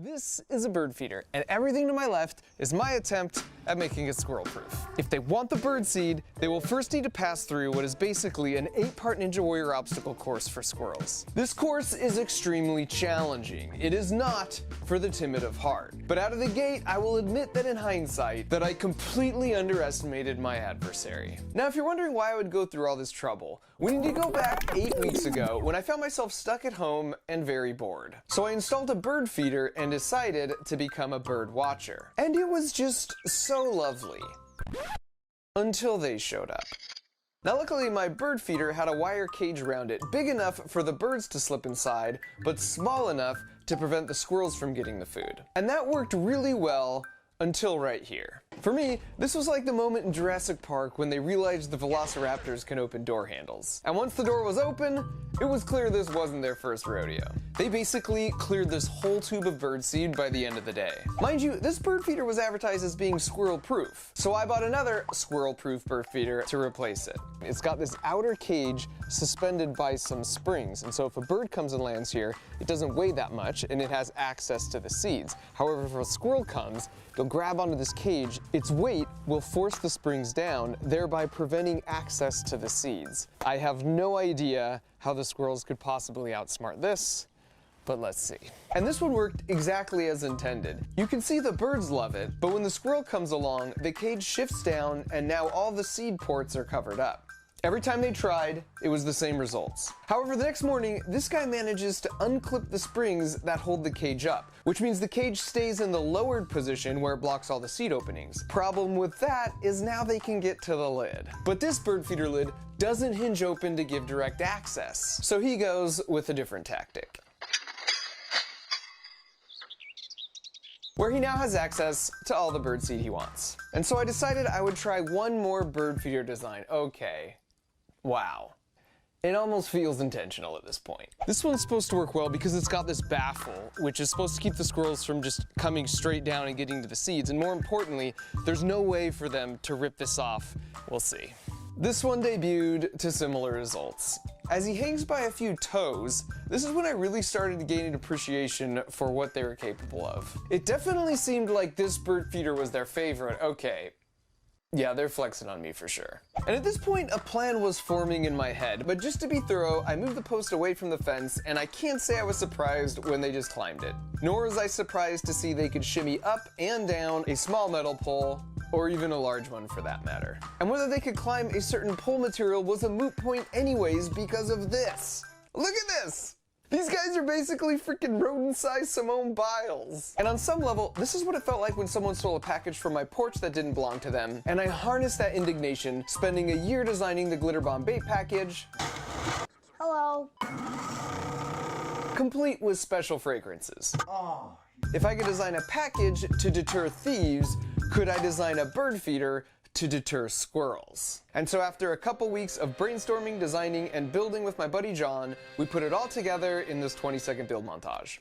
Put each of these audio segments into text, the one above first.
This is a bird feeder, and everything to my left is my attempt at making it squirrel-proof. If they want the bird seed, they will first need to pass through what is basically an 8-part Ninja Warrior obstacle course for squirrels. This course is extremely challenging. It is not for the timid of heart. But out of the gate, I will admit that in hindsight, that I completely underestimated my adversary. Now, if you're wondering why I would go through all this trouble, we need to go back 8 weeks ago when I found myself stuck at home and very bored. So I installed a bird feeder and decided to become a bird watcher. And it was just so lovely. Until they showed up. Now luckily my bird feeder had a wire cage around it, big enough for the birds to slip inside, but small enough to prevent the squirrels from getting the food. And that worked really well until right here. For me, this was like the moment in Jurassic Park when they realized the velociraptors can open door handles. And once the door was open, it was clear this wasn't their first rodeo. They basically cleared this whole tube of birdseed by the end of the day. Mind you, this bird feeder was advertised as being squirrel-proof, so I bought another squirrel-proof bird feeder to replace it. It's got this outer cage suspended by some springs, and so if a bird comes and lands here, it doesn't weigh that much and it has access to the seeds. However, if a squirrel comes, they'll grab onto this cage, its weight will force the springs down, thereby preventing access to the seeds. I have no idea how the squirrels could possibly outsmart this, but let's see. And this one worked exactly as intended. You can see the birds love it, but when the squirrel comes along, the cage shifts down and now all the seed ports are covered up. Every time they tried, it was the same results. However, the next morning, this guy manages to unclip the springs that hold the cage up, which means the cage stays in the lowered position where it blocks all the seed openings. Problem with that is now they can get to the lid. But this bird feeder lid doesn't hinge open to give direct access, so he goes with a different tactic, where he now has access to all the birdseed he wants. And so I decided I would try one more bird feeder design. Okay. Wow. It almost feels intentional at this point. This one's supposed to work well because it's got this baffle, which is supposed to keep the squirrels from just coming straight down and getting to the seeds. And more importantly, there's no way for them to rip this off. We'll see. This one debuted to similar results. As he hangs by a few toes, this is when I really started to gain an appreciation for what they were capable of. It definitely seemed like this bird feeder was their favorite. Okay. Yeah, they're flexing on me for sure. And at this point, a plan was forming in my head, but just to be thorough, I moved the post away from the fence, and I can't say I was surprised when they just climbed it. Nor was I surprised to see they could shimmy up and down a small metal pole, or even a large one for that matter. And whether they could climb a certain pole material was a moot point anyways because of this. Look at this! These guys are basically freaking rodent-sized Simone Biles. And on some level, this is what it felt like when someone stole a package from my porch that didn't belong to them, and I harnessed that indignation, spending a year designing the glitter bomb bait package. Hello. Complete with special fragrances. Oh. If I could design a package to deter thieves, could I design a bird feeder to deter squirrels? And so after a couple weeks of brainstorming, designing, and building with my buddy John, we put it all together in this 20-second build montage.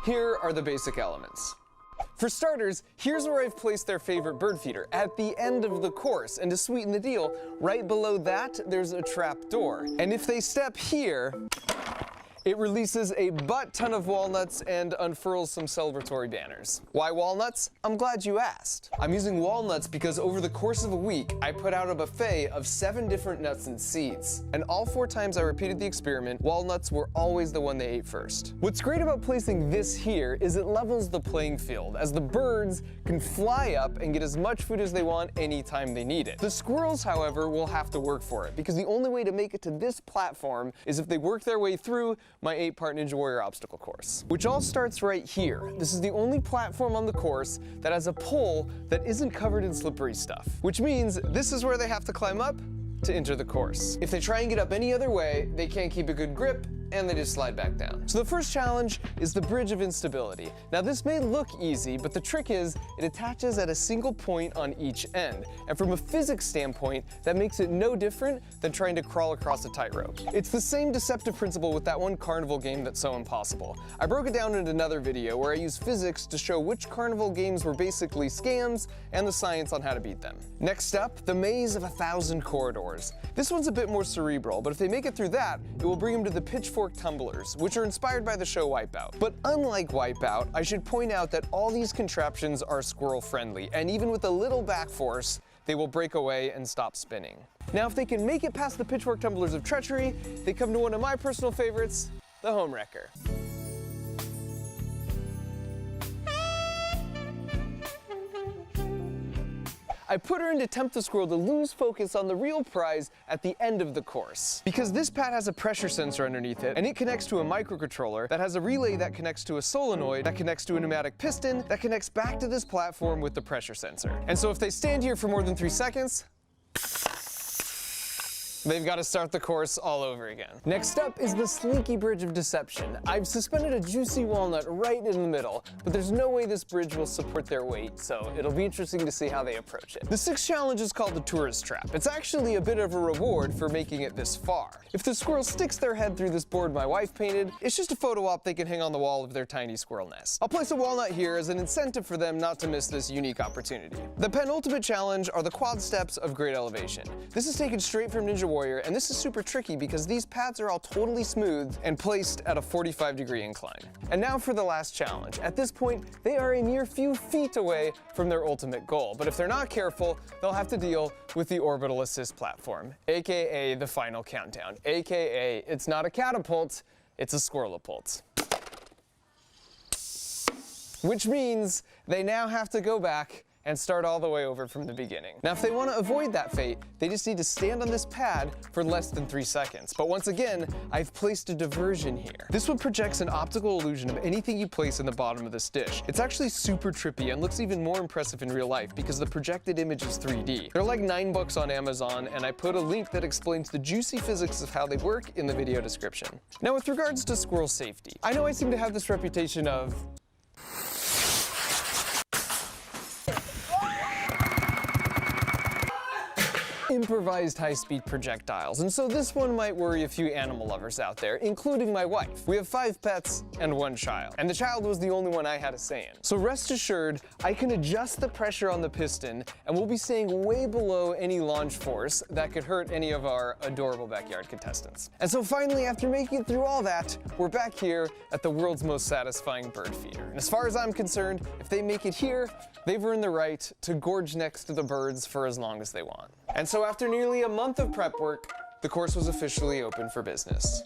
Here are the basic elements. For starters, here's where I've placed their favorite bird feeder, at the end of the course. And to sweeten the deal, right below that, there's a trap door. And if they step here, it releases a butt ton of walnuts and unfurls some celebratory banners. Why walnuts? I'm glad you asked. I'm using walnuts because over the course of a week, I put out a buffet of 7 different nuts and seeds. And all 4 times I repeated the experiment, walnuts were always the one they ate first. What's great about placing this here is it levels the playing field, as the birds can fly up and get as much food as they want anytime they need it. The squirrels, however, will have to work for it, because the only way to make it to this platform is if they work their way through my 8-part Ninja Warrior obstacle course, which all starts right here. This is the only platform on the course that has a pole that isn't covered in slippery stuff, which means this is where they have to climb up to enter the course. If they try and get up any other way, they can't keep a good grip and they just slide back down. So the first challenge is the bridge of instability. Now this may look easy, but the trick is it attaches at a single point on each end. And from a physics standpoint, that makes it no different than trying to crawl across a tightrope. It's the same deceptive principle with that one carnival game that's so impossible. I broke it down in another video where I used physics to show which carnival games were basically scams and the science on how to beat them. Next up, the maze of 1,000 corridors. This one's a bit more cerebral, but if they make it through that, it will bring them to the pitchfork tumblers, which are inspired by the show Wipeout. But unlike Wipeout, I should point out that all these contraptions are squirrel friendly, and even with a little back force, they will break away and stop spinning. Now, if they can make it past the pitchfork tumblers of treachery, they come to one of my personal favorites, the home wrecker. I put her in to tempt the squirrel to lose focus on the real prize at the end of the course. Because this pad has a pressure sensor underneath it, and it connects to a microcontroller that has a relay that connects to a solenoid, that connects to a pneumatic piston, that connects back to this platform with the pressure sensor. And so if they stand here for more than 3 seconds, they've got to start the course all over again. Next up is the slinky bridge of deception. I've suspended a juicy walnut right in the middle, but there's no way this bridge will support their weight, so it'll be interesting to see how they approach it. The sixth challenge is called the tourist trap. It's actually a bit of a reward for making it this far. If the squirrel sticks their head through this board my wife painted, it's just a photo op they can hang on the wall of their tiny squirrel nest. I'll place a walnut here as an incentive for them not to miss this unique opportunity. The penultimate challenge are the quad steps of great elevation. This is taken straight from Ninja Warrior, and this is super tricky because these pads are all totally smooth and placed at a 45-degree incline. And now for the last challenge. At this point, they are a mere few feet away from their ultimate goal, but if they're not careful, they'll have to deal with the orbital assist platform, aka the final countdown, aka it's not a catapult, it's a squirrelapult. Which means they now have to go back and start all the way over from the beginning. Now, if they want to avoid that fate, they just need to stand on this pad for less than 3 seconds. But once again, I've placed a diversion here. This one projects an optical illusion of anything you place in the bottom of this dish. It's actually super trippy and looks even more impressive in real life because the projected image is 3D. They're like $9 on Amazon, and I put a link that explains the juicy physics of how they work in the video description. Now, with regards to squirrel safety, I know I seem to have this reputation of improvised high-speed projectiles, and so this one might worry a few animal lovers out there, including my wife. We have 5 pets and 1 child, and the child was the only one I had a say in. So rest assured, I can adjust the pressure on the piston, and we'll be staying way below any launch force that could hurt any of our adorable backyard contestants. And so finally, after making it through all that, we're back here at the world's most satisfying bird feeder. And as far as I'm concerned, if they make it here, they've earned the right to gorge next to the birds for as long as they want. And so after nearly a month of prep work, the course was officially open for business.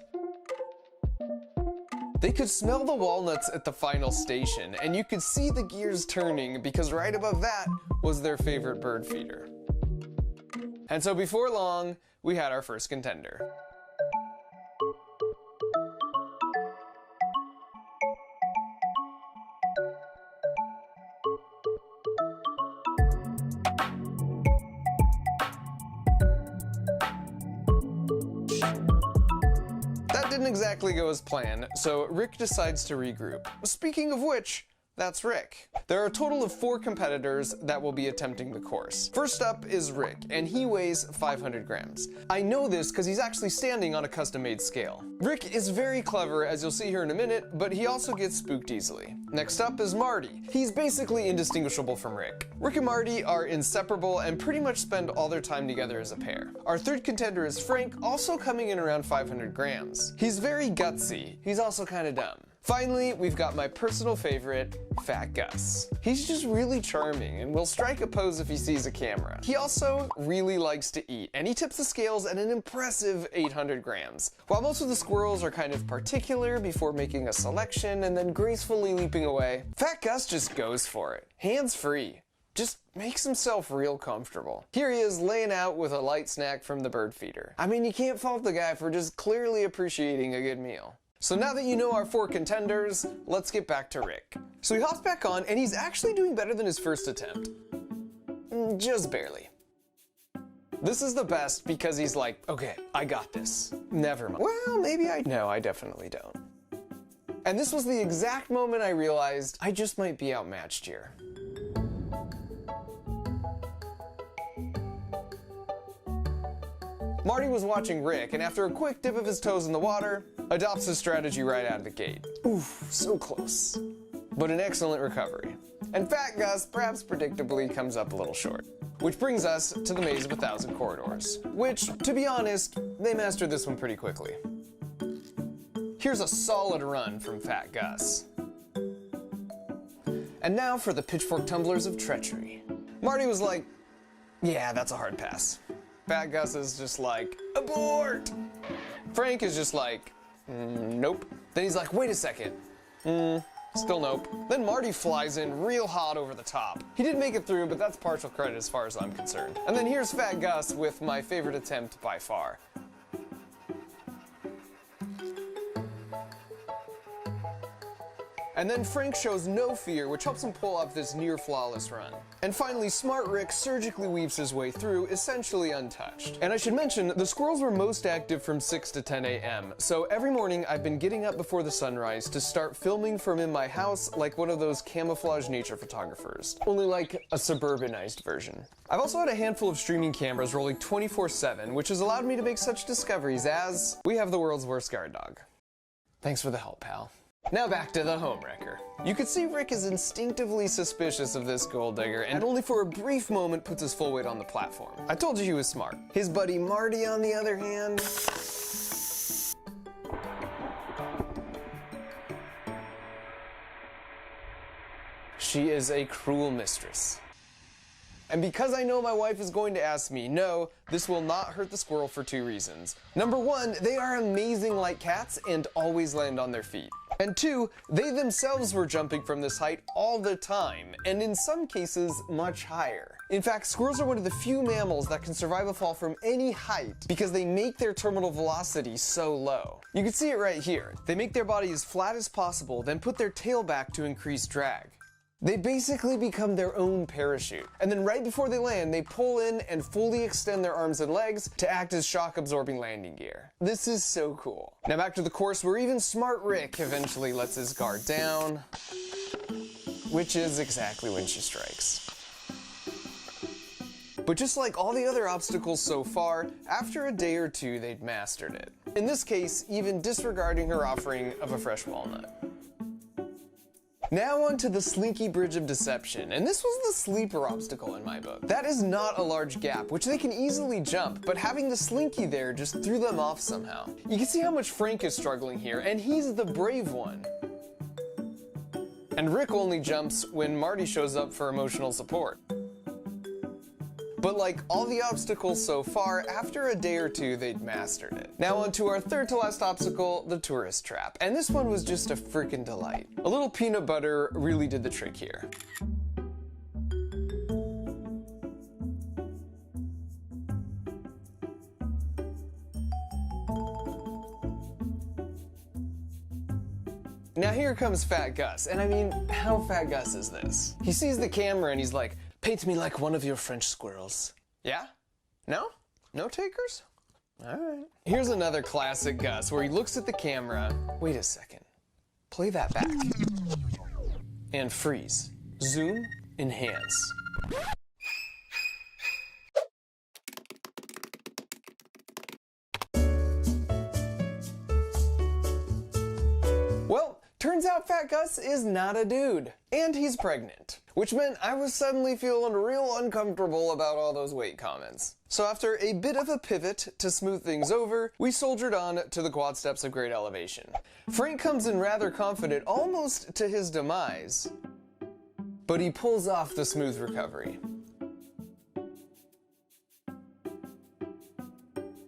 They could smell the walnuts at the final station, and you could see the gears turning because right above that was their favorite bird feeder. And so before long, we had our first contender. Didn't exactly go as planned, so Rick decides to regroup. Speaking of which, that's Rick. There are a total of 4 competitors that will be attempting the course. First up is Rick, and he weighs 500 grams. I know this because he's actually standing on a custom-made scale. Rick is very clever, as you'll see here in a minute, but he also gets spooked easily. Next up is Marty. He's basically indistinguishable from Rick. Rick and Marty are inseparable and pretty much spend all their time together as a pair. Our third contender is Frank, also coming in around 500 grams. He's very gutsy. He's also kind of dumb. Finally, we've got my personal favorite, Fat Gus. He's just really charming and will strike a pose if he sees a camera. He also really likes to eat, and he tips the scales at an impressive 800 grams. While most of the squirrels are kind of particular before making a selection and then gracefully leaping away, Fat Gus just goes for it, hands free. Just makes himself real comfortable. Here he is laying out with a light snack from the bird feeder. I mean, you can't fault the guy for just clearly appreciating a good meal. So now that you know our 4 contenders, let's get back to Rick. So he hops back on, and he's actually doing better than his first attempt. Just barely. This is the best because he's like, okay, I got this. Never mind. Well, maybe no, I definitely don't. And this was the exact moment I realized I just might be outmatched here. Marty was watching Rick, and after a quick dip of his toes in the water, adopts his strategy right out of the gate. Oof, so close. But an excellent recovery. And Fat Gus, perhaps predictably, comes up a little short. Which brings us to the Maze of 1,000 Corridors, which, to be honest, they mastered this one pretty quickly. Here's a solid run from Fat Gus. And now for the pitchfork tumblers of treachery. Marty was like, yeah, that's a hard pass. Fat Gus is just like, abort! Frank is just like, nope. Then he's like, wait a second. Still nope. Then Marty flies in real hot over the top. He did make it through, but that's partial credit as far as I'm concerned. And then here's Fat Gus with my favorite attempt by far. And then Frank shows no fear, which helps him pull off this near-flawless run. And finally, Smart Rick surgically weaves his way through, essentially untouched. And I should mention, the squirrels were most active from 6 to 10 a.m., so every morning I've been getting up before the sunrise to start filming from in my house like one of those camouflage nature photographers, only like a suburbanized version. I've also had a handful of streaming cameras rolling 24/7, which has allowed me to make such discoveries as, we have the world's worst guard dog. Thanks for the help, pal. Now back to the homewrecker. You could see Rick is instinctively suspicious of this gold digger and only for a brief moment puts his full weight on the platform. I told you he was smart. His buddy Marty, on the other hand... she is a cruel mistress. And because I know my wife is going to ask me, no, this will not hurt the squirrel for 2 reasons. Number 1, they are amazing like cats and always land on their feet. And 2, they themselves were jumping from this height all the time, and in some cases, much higher. In fact, squirrels are one of the few mammals that can survive a fall from any height because they make their terminal velocity so low. You can see it right here. They make their body as flat as possible, then put their tail back to increase drag. They basically become their own parachute. And then right before they land, they pull in and fully extend their arms and legs to act as shock-absorbing landing gear. This is so cool. Now back to the course where even Smart Rick eventually lets his guard down, which is exactly when she strikes. But just like all the other obstacles so far, after a day or 2, they'd mastered it. In this case, even disregarding her offering of a fresh walnut. Now on to the Slinky Bridge of Deception, and this was the sleeper obstacle in my book. That is not a large gap, which they can easily jump, but having the Slinky there just threw them off somehow. You can see how much Frank is struggling here, and he's the brave one. And Rick only jumps when Marty shows up for emotional support. But like all the obstacles so far, after a day or 2, they'd mastered it. Now on to our third to last obstacle, the tourist trap. And this one was just a freaking delight. A little peanut butter really did the trick here. Now here comes Fat Gus, and I mean, how Fat Gus is this? He sees the camera and he's like, paint me like one of your French squirrels. Yeah? No? No takers? Alright. Here's another classic Gus where he looks at the camera. Wait a second. Play that back. And freeze. Zoom. Enhance. Well, turns out Fat Gus is not a dude. And he's pregnant. Which meant I was suddenly feeling real uncomfortable about all those weight comments. So after a bit of a pivot to smooth things over, we soldiered on to the quad steps of great elevation. Frank comes in rather confident, almost to his demise. But he pulls off the smooth recovery.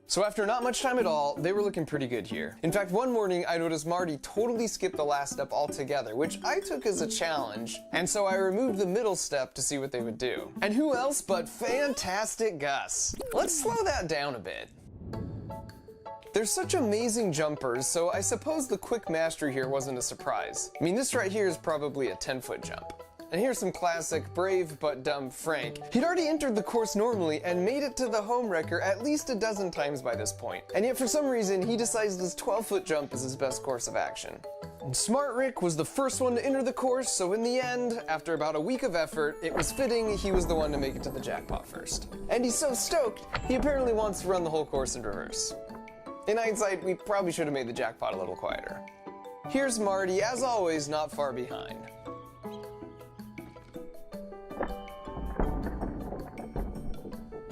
So after not much time at all, they were looking pretty good here. In fact, one morning I noticed Marty totally skipped the last step altogether, which I took as a challenge, and so I removed the middle step to see what they would do. And who else but Fantastic Gus? Let's slow that down a bit. They're such amazing jumpers, so I suppose the quick mastery here wasn't a surprise. I mean, this right here is probably a 10-foot jump. And here's some classic brave but dumb Frank. He'd already entered the course normally and made it to the home wrecker at least a dozen times by this point. And yet for some reason, he decides this 12-foot jump is his best course of action. And Smart Rick was the first one to enter the course, so in the end, after about a week of effort, it was fitting he was the one to make it to the jackpot first. And he's so stoked, he apparently wants to run the whole course in reverse. In hindsight, we probably should have made the jackpot a little quieter. Here's Marty, as always, not far behind.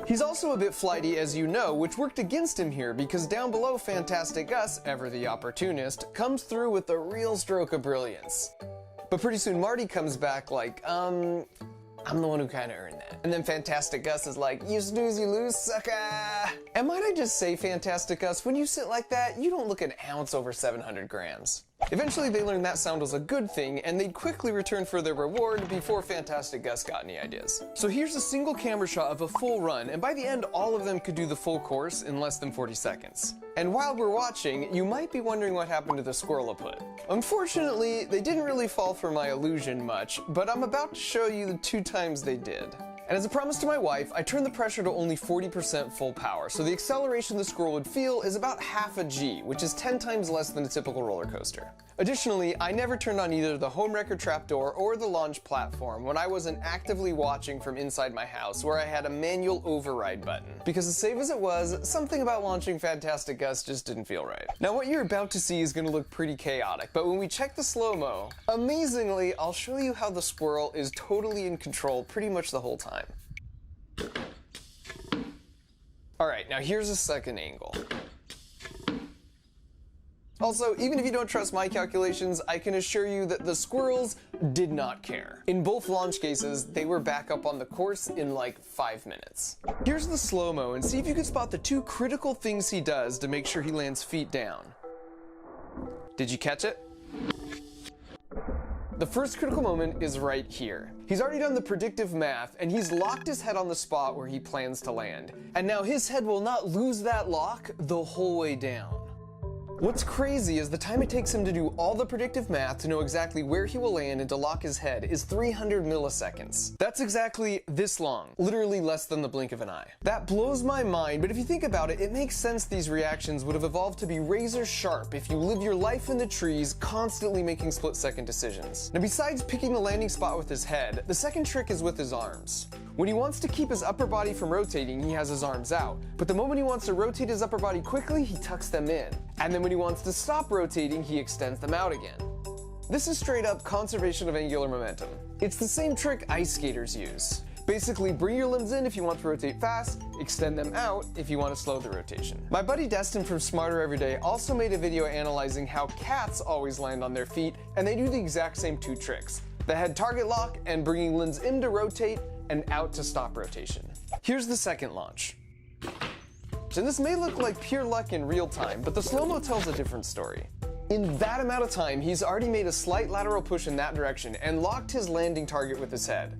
He's also a bit flighty, as you know, which worked against him here because down below Fantastic Gus, ever the opportunist, comes through with a real stroke of brilliance. But pretty soon Marty comes back like, I'm the one who kinda earned that. And then Fantastic Gus is like, you snooze, you lose, sucker! And might I just say, Fantastic Gus, when you sit like that, you don't look an ounce over 700 grams. Eventually they learned that sound was a good thing, and they'd quickly return for their reward before Fantastic Gus got any ideas. So here's a single camera shot of a full run, and by the end all of them could do the full course in less than 40 seconds. And while we're watching, you might be wondering what happened to the squirrel put. Unfortunately, they didn't really fall for my illusion much, but I'm about to show you the 2 times they did. And as a promise to my wife, I turned the pressure to only 40% full power, so the acceleration the squirrel would feel is about half a G, which is 10 times less than a typical roller coaster. Additionally, I never turned on either the home wrecker trapdoor or the launch platform when I wasn't actively watching from inside my house where I had a manual override button. Because as safe as it was, something about launching Fantastic Gus just didn't feel right. Now what you're about to see is going to look pretty chaotic, but when we check the slow-mo, amazingly, I'll show you how the squirrel is totally in control pretty much the whole time. Alright, now here's a second angle. Also, even if you don't trust my calculations, I can assure you that the squirrels did not care. In both launch cases, they were back up on the course in like 5 minutes. Here's the slow-mo, and see if you can spot the 2 critical things he does to make sure he lands feet down. Did you catch it? The first critical moment is right here. He's already done the predictive math, and he's locked his head on the spot where he plans to land. And now his head will not lose that lock the whole way down. What's crazy is the time it takes him to do all the predictive math to know exactly where he will land and to lock his head is 300 milliseconds. That's exactly this long, literally less than the blink of an eye. That blows my mind, but if you think about it, it makes sense these reactions would have evolved to be razor sharp if you live your life in the trees, constantly making split-second decisions. Now besides picking the landing spot with his head, the second trick is with his arms. When he wants to keep his upper body from rotating, he has his arms out. But the moment he wants to rotate his upper body quickly, he tucks them in. And then when he wants to stop rotating, he extends them out again. This is straight up conservation of angular momentum. It's the same trick ice skaters use. Basically, bring your limbs in if you want to rotate fast, extend them out if you want to slow the rotation. My buddy Destin from Smarter Everyday also made a video analyzing how cats always land on their feet, and they do the exact same 2 tricks. The head target lock and bringing limbs in to rotate and out to stop rotation. Here's the second launch. And this may look like pure luck in real time, but the slow-mo tells a different story. In that amount of time, he's already made a slight lateral push in that direction and locked his landing target with his head.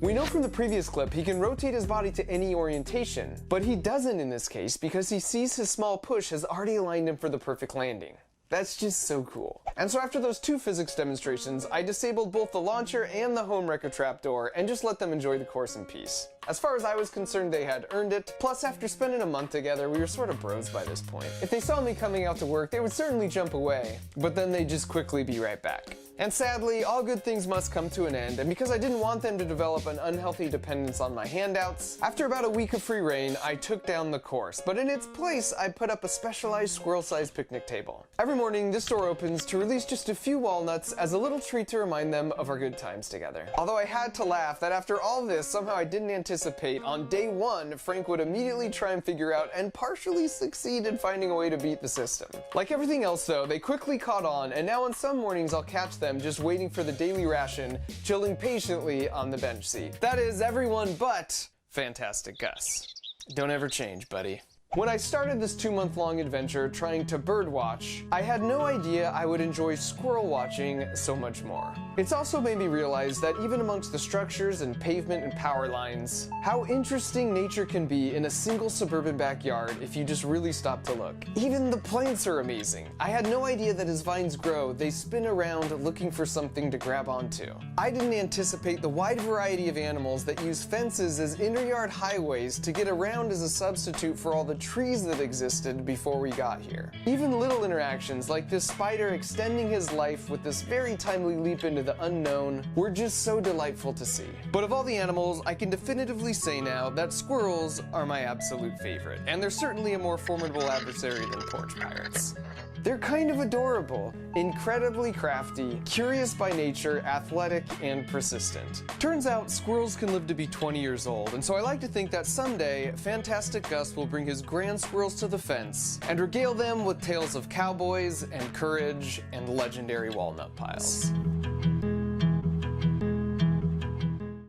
We know from the previous clip he can rotate his body to any orientation, but he doesn't in this case because he sees his small push has already aligned him for the perfect landing. That's just so cool. And so after those 2 physics demonstrations, I disabled both the launcher and the home wrecker trapdoor and just let them enjoy the course in peace. As far as I was concerned, they had earned it. Plus, after spending a month together, we were sort of bros by this point. If they saw me coming out to work, they would certainly jump away, but then they'd just quickly be right back. And sadly, all good things must come to an end, and because I didn't want them to develop an unhealthy dependence on my handouts, after about a week of free reign, I took down the course, but in its place, I put up a specialized squirrel-sized picnic table. Every morning, this door opens to release just a few walnuts as a little treat to remind them of our good times together. Although I had to laugh that after all this, somehow I didn't anticipate on day 1, Frank would immediately try and figure out and partially succeed in finding a way to beat the system. Like everything else though, they quickly caught on, and now on some mornings I'll catch them just waiting for the daily ration, chilling patiently on the bench seat. That is everyone but Fantastic Gus. Don't ever change, buddy. When I started this 2-month-long adventure trying to bird watch, I had no idea I would enjoy squirrel watching so much more. It's also made me realize that even amongst the structures and pavement and power lines, how interesting nature can be in a single suburban backyard if you just really stop to look. Even the plants are amazing. I had no idea that as vines grow, they spin around looking for something to grab onto. I didn't anticipate the wide variety of animals that use fences as inter-yard highways to get around as a substitute for all the trees that existed before we got here. Even little interactions like this spider extending his life with this very timely leap into the unknown were just so delightful to see. But of all the animals, I can definitively say now that squirrels are my absolute favorite, and they're certainly a more formidable adversary than porch pirates. They're kind of adorable, incredibly crafty, curious by nature, athletic, and persistent. Turns out squirrels can live to be 20 years old, and so I like to think that someday Fantastic Gus will bring his grand squirrels to the fence and regale them with tales of cowboys and courage and legendary walnut piles.